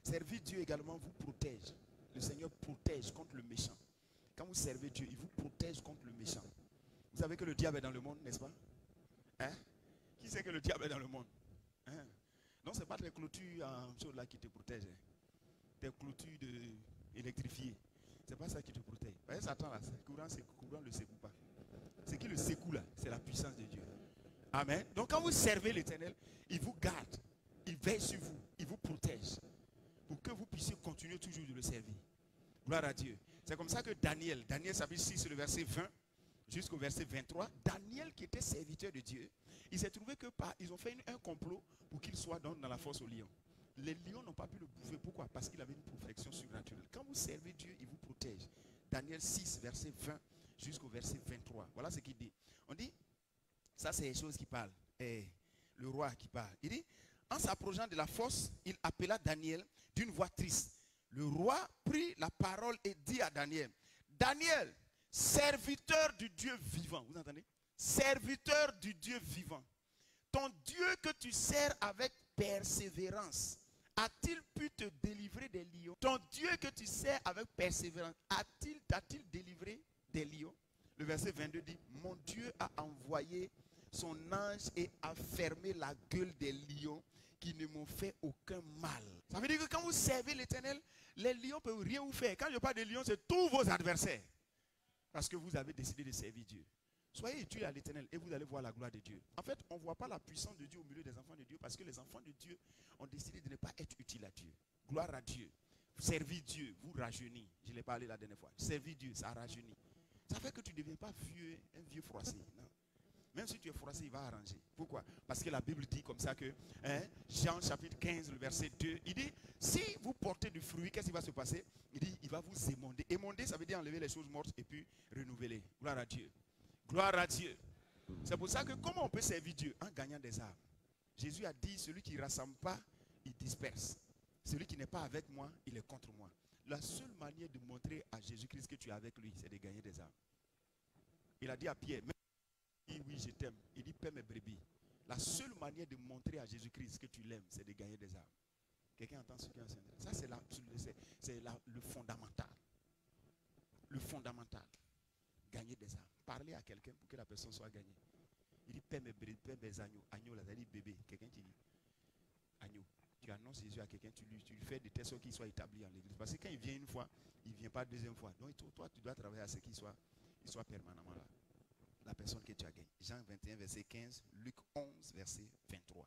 Servir Dieu également vous protège. Le Seigneur protège contre le méchant. Quand vous servez Dieu, il vous protège contre le méchant. Vous savez que le diable est dans le monde, n'est-ce pas? Hein? Qui sait que le diable est dans le monde? Hein? Non, ce n'est pas les clôtures en chose là qui te protègent. Des clôtures électrifiées. Ce n'est pas ça qui te protège. Vous voyez, Satan là, courant ne le secoue pas. Ce qui le secoue là, c'est la puissance de Dieu. Amen. Donc quand vous servez l'Éternel, il vous garde, il veille sur vous, il vous protège. Pour que vous puissiez continuer toujours de le servir. Gloire à Dieu. C'est comme ça que Daniel chapitre 6, le verset 20 jusqu'au verset 23, Daniel qui était serviteur de Dieu, il s'est trouvé que ils ont fait un complot pour qu'il soit dans la fosse aux lions. Les lions n'ont pas pu le bouffer. Pourquoi? Parce qu'il avait une protection surnaturelle. Quand vous servez Dieu, il vous protège. Daniel 6, verset 20 jusqu'au verset 23. Voilà ce qu'il dit. On dit, ça c'est les choses qui parlent. Le roi qui parle. Il dit, en s'approchant de la fosse, il appela Daniel d'une voix triste. Le roi prit la parole et dit à Daniel, Daniel, serviteur du Dieu vivant. Vous entendez? Serviteur du Dieu vivant. Ton Dieu que tu sers avec persévérance, a-t-il pu te délivrer des lions? Ton Dieu que tu sers avec persévérance, t'a-t-il délivré des lions? Le verset 22 dit, mon Dieu a envoyé son ange et a fermé la gueule des lions qui ne m'ont fait aucun mal. Ça veut dire que quand vous servez l'Éternel, les lions ne peuvent rien vous faire. Quand je parle de lions, c'est tous vos adversaires. Parce que vous avez décidé de servir Dieu. Soyez utiles à l'Éternel et vous allez voir la gloire de Dieu. En fait, on ne voit pas la puissance de Dieu au milieu des enfants de Dieu parce que les enfants de Dieu ont décidé de ne pas être utiles à Dieu. Gloire à Dieu. Servir Dieu vous rajeunit. Je l'ai parlé la dernière fois. Servir Dieu, ça rajeunit. Ça fait que tu ne deviens pas vieux, un vieux froissé. Non. Même si tu es froissé, il va arranger. Pourquoi? Parce que la Bible dit comme ça que, Jean chapitre 15, le verset 2, il dit, si vous portez du fruit, qu'est-ce qui va se passer? Il dit, il va vous émonder. Émonder, ça veut dire enlever les choses mortes et puis renouveler. Gloire à Dieu. Gloire à Dieu. C'est pour ça que comment on peut servir Dieu? En gagnant des âmes. Jésus a dit, celui qui ne rassemble pas, il disperse. Celui qui n'est pas avec moi, il est contre moi. La seule manière de montrer à Jésus-Christ que tu es avec lui, c'est de gagner des âmes. Il a dit à Pierre, oui, je t'aime. Il dit, paie mes brebis. La seule manière de montrer à Jésus-Christ que tu l'aimes, c'est de gagner des âmes. Quelqu'un entend ce qui est en train de dire? Ça, c'est le fondamental. Le fondamental. Gagner des âmes. Parler à quelqu'un pour que la personne soit gagnée. Il dit, paie mes brebis, paie mes agneaux. Agneau, là, ça dit bébé. Quelqu'un qui dit agneau. Tu annonces Jésus à quelqu'un, tu lui fais de telle sorte qu'il soit établi en l'église. Parce que quand il vient une fois, il ne vient pas deuxième fois. Donc, toi, tu dois travailler à ce qu'il soit permanemment là. La personne que tu as gagnée. Jean 21, verset 15, Luc 11, verset 23.